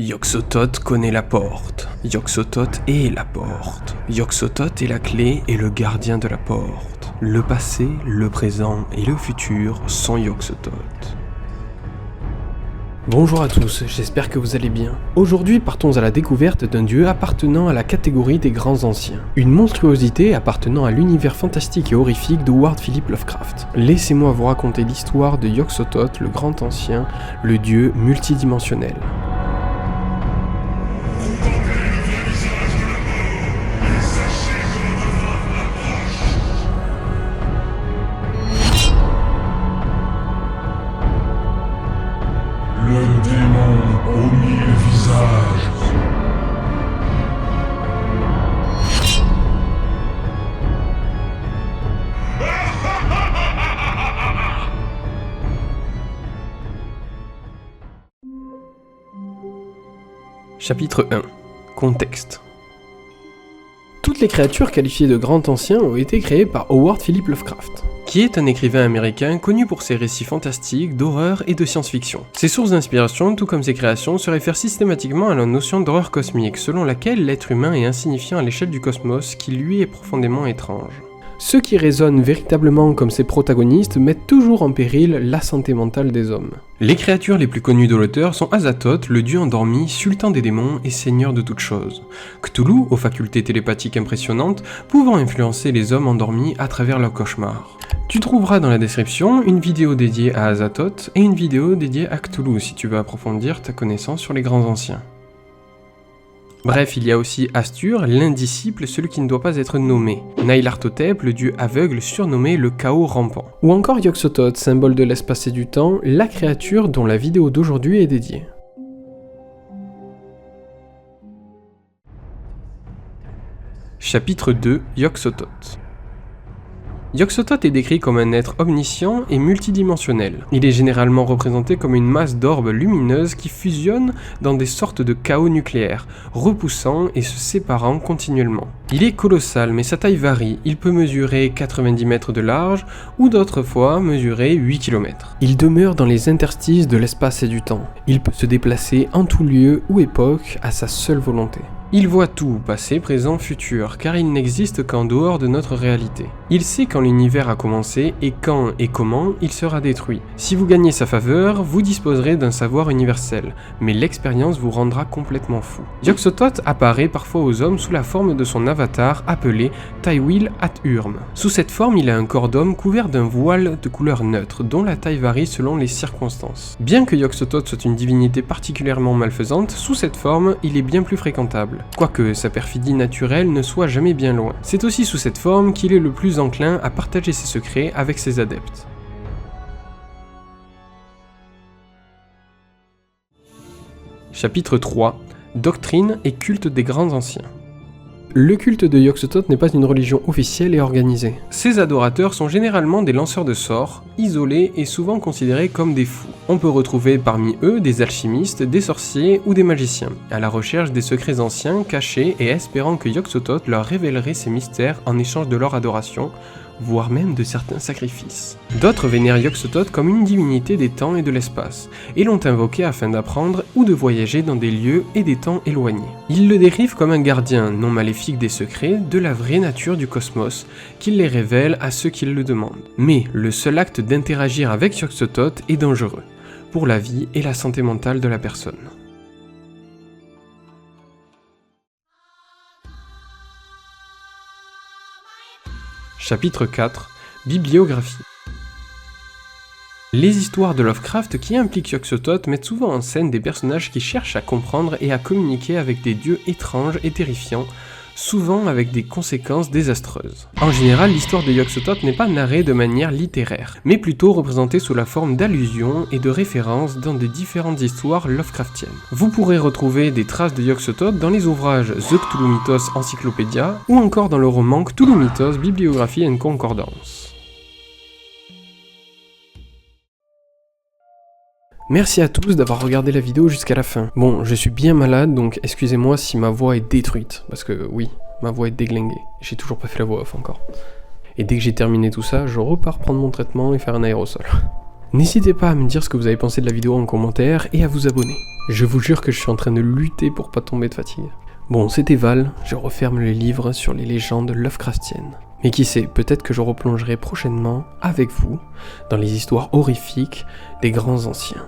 Yog-Sothoth connaît la porte. Yog-Sothoth est la porte. Yog-Sothoth est la clé et le gardien de la porte. Le passé, le présent et le futur sont Yog-Sothoth. Bonjour à tous, j'espère que vous allez bien. Aujourd'hui, partons à la découverte d'un dieu appartenant à la catégorie des grands anciens. Une monstruosité appartenant à l'univers fantastique et horrifique de Howard Philip Lovecraft. Laissez-moi vous raconter l'histoire de Yog-Sothoth, le grand ancien, le dieu multidimensionnel. Le démon aux mille visages. Chapitre 1. Contexte. Toutes les créatures qualifiées de grands anciens ont été créées par Howard Philip Lovecraft, qui est un écrivain américain connu pour ses récits fantastiques, d'horreur et de science-fiction. Ses sources d'inspiration, tout comme ses créations, se réfèrent systématiquement à la notion d'horreur cosmique, selon laquelle l'être humain est insignifiant à l'échelle du cosmos, qui lui est profondément étrange. Ceux qui résonnent véritablement comme ses protagonistes mettent toujours en péril la santé mentale des hommes. Les créatures les plus connues de l'auteur sont Azathoth, le dieu endormi, sultan des démons et seigneur de toutes choses. Cthulhu, aux facultés télépathiques impressionnantes, pouvant influencer les hommes endormis à travers leurs cauchemars. Tu trouveras dans la description une vidéo dédiée à Azathoth et une vidéo dédiée à Cthulhu si tu veux approfondir ta connaissance sur les grands anciens. Bref, il y a aussi Astur, l'indisciple, celui qui ne doit pas être nommé. Nyarlathotep, le dieu aveugle surnommé le chaos rampant. Ou encore Yog-Sothoth, symbole de l'espace et du temps, la créature dont la vidéo d'aujourd'hui est dédiée. Chapitre 2. Yog-Sothoth. Yog-Sothoth est décrit comme un être omniscient et multidimensionnel. Il est généralement représenté comme une masse d'orbes lumineuses qui fusionnent dans des sortes de chaos nucléaires, repoussant et se séparant continuellement. Il est colossal, mais sa taille varie. Il peut mesurer 90 mètres de large, ou d'autres fois mesurer 8 km. Il demeure dans les interstices de l'espace et du temps. Il peut se déplacer en tout lieu ou époque à sa seule volonté. Il voit tout, passé, présent, futur, car il n'existe qu'en dehors de notre réalité. Il sait quand l'univers a commencé et quand et comment il sera détruit. Si vous gagnez sa faveur, vous disposerez d'un savoir universel, mais l'expérience vous rendra complètement fou. Yog-Sothoth apparaît parfois aux hommes sous la forme de son avatar appelé Tywil At-Urm. Sous cette forme, il a un corps d'homme couvert d'un voile de couleur neutre, dont la taille varie selon les circonstances. Bien que Yog-Sothoth soit une divinité particulièrement malfaisante, sous cette forme, il est bien plus fréquentable. Quoique sa perfidie naturelle ne soit jamais bien loin. C'est aussi sous cette forme qu'il est le plus enclin à partager ses secrets avec ses adeptes. Chapitre 3. Doctrine et culte des grands anciens. Le culte de Yog-Sothoth n'est pas une religion officielle et organisée. Ses adorateurs sont généralement des lanceurs de sorts, isolés et souvent considérés comme des fous. On peut retrouver parmi eux des alchimistes, des sorciers ou des magiciens, à la recherche des secrets anciens cachés et espérant que Yog-Sothoth leur révélerait ces mystères en échange de leur adoration, voire même de certains sacrifices. D'autres vénèrent Yog-Sothoth comme une divinité des temps et de l'espace, et l'ont invoqué afin d'apprendre ou de voyager dans des lieux et des temps éloignés. Ils le décrivent comme un gardien non maléfique des secrets de la vraie nature du cosmos, qu'il les révèle à ceux qui le demandent. Mais le seul acte d'interagir avec Yog-Sothoth est dangereux, pour la vie et la santé mentale de la personne. Chapitre 4. Bibliographie. Les histoires de Lovecraft qui impliquent Yog-Sothoth mettent souvent en scène des personnages qui cherchent à comprendre et à communiquer avec des dieux étranges et terrifiants, souvent avec des conséquences désastreuses. En général, l'histoire de Yog-Sothoth n'est pas narrée de manière littéraire, mais plutôt représentée sous la forme d'allusions et de références dans de différentes histoires Lovecraftiennes. Vous pourrez retrouver des traces de Yog-Sothoth dans les ouvrages The Cthulhu Mythos Encyclopédia ou encore dans le roman Cthulhu Mythos Bibliographie and Concordance. Merci à tous d'avoir regardé la vidéo jusqu'à la fin. Bon, je suis bien malade, donc excusez-moi si ma voix est détruite, parce que oui, ma voix est déglinguée. J'ai toujours pas fait la voix off encore. Et dès que j'ai terminé tout ça, je repars prendre mon traitement et faire un aérosol. N'hésitez pas à me dire ce que vous avez pensé de la vidéo en commentaire et à vous abonner. Je vous jure que je suis en train de lutter pour pas tomber de fatigue. Bon, c'était Val, je referme le livre sur les légendes Lovecraftiennes. Mais qui sait, peut-être que je replongerai prochainement, avec vous, dans les histoires horrifiques des grands anciens.